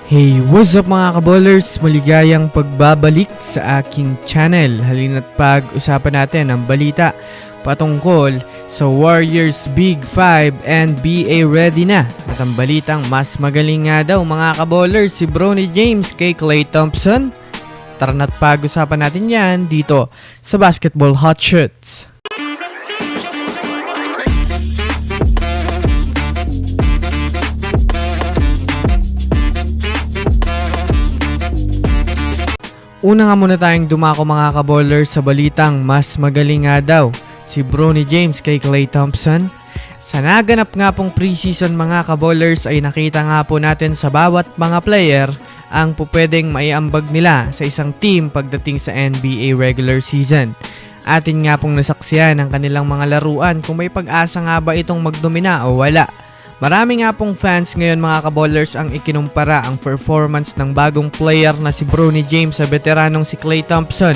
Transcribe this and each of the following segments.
Hey, what's up mga kaballers? Maligayang pagbabalik sa aking channel. Halina't pag-usapan natin ang balita patungkol sa Warriors Big 5 and NBA ready na. At ang balitang mas magaling nga daw mga kaballers si Bronny James kay Klay Thompson. Tara na't pag-usapan natin yan dito sa Basketball Hot Shots. Una nga muna tayong dumako mga kaballers sa balitang mas magaling nga daw si Bronny James kay Klay Thompson. Sa naganap nga pong preseason mga kaballers ay nakita nga po natin sa bawat mga player ang pupwedeng maiambag nila sa isang team pagdating sa NBA regular season. Atin nga pong nasaksiyan ang kanilang mga laruan kung may pag-asa nga ba itong magdomina o wala. Marami nga pong fans ngayon mga kaballers ang ikinumpara ang performance ng bagong player na si Bronny James sa veteranong si Klay Thompson.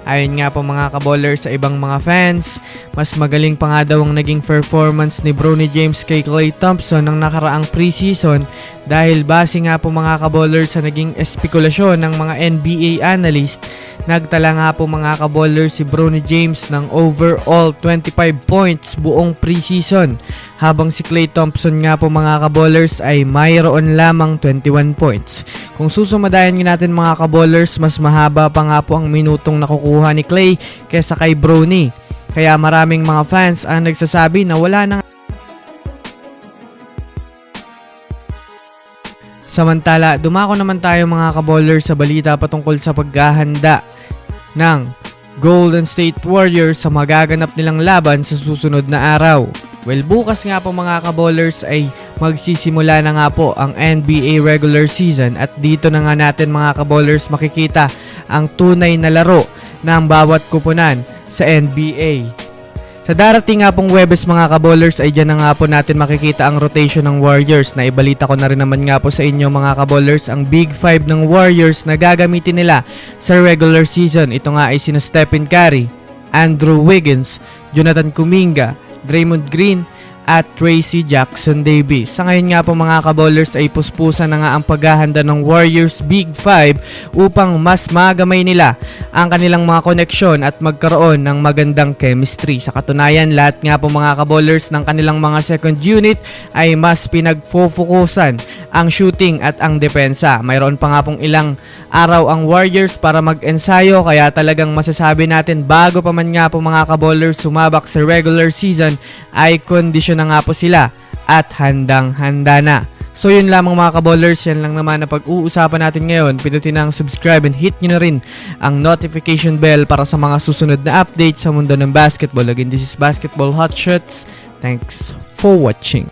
Ayon nga po mga kaballers sa ibang mga fans, mas magaling pa nga daw ang naging performance ni Bronny James kay Klay Thompson ng nakaraang preseason dahil base nga po mga kaballers sa naging espekulasyon ng mga NBA analyst. Nagtala nga po mga kaballers si Bronny James ng overall 25 points buong preseason habang si Klay Thompson nga po mga kaballers ay mayroon lamang 21 points. Kung susumadayan natin mga kaballers, mas mahaba pa nga po ang minutong nakukuha ni Klay kaysa kay Bronny. Kaya maraming mga fans ang nagsasabi na wala nang Samantala, dumako naman tayo mga kaballers sa balita patungkol sa paghahanda ng Golden State Warriors sa magaganap nilang laban sa susunod na araw. Well, bukas nga po mga kaballers ay magsisimula na nga po ang NBA regular season at dito na nga natin mga kaballers makikita ang tunay na laro ng bawat kupunan sa NBA. Sa darating nga pong Webes mga kaballers ay dyan na nga po natin makikita ang rotation ng Warriors na ibalita ko na rin naman nga po sa inyo mga kaballers ang Big 5 ng Warriors na gagamitin nila sa regular season. Ito nga ay sina Stephen Curry, Andrew Wiggins, Jonathan Kuminga, Draymond Green at Tracy Jackson Davis. Sa ngayon nga po mga kaballers ay puspusan na nga ang paghahanda ng Warriors Big 5 upang mas magamay nila ang kanilang mga koneksyon at magkaroon ng magandang chemistry. Sa katunayan, lahat nga po mga kaballers ng kanilang mga second unit ay mas pinagfofokusan ang shooting at ang depensa. Mayroon pa nga pong ilang araw ang Warriors para mag-ensayo kaya talagang masasabi natin bago pa man nga po mga kaballers sumabak sa regular season ay kondisyon na nga po sila at handang-handa na. So yun lamang mga kaballers, yan lang naman na pag-uusapan natin ngayon. Pindutin ang subscribe and hit nyo na rin ang notification bell para sa mga susunod na updates sa mundo ng basketball. Again, this is Basketball Hot Shots. Thanks for watching.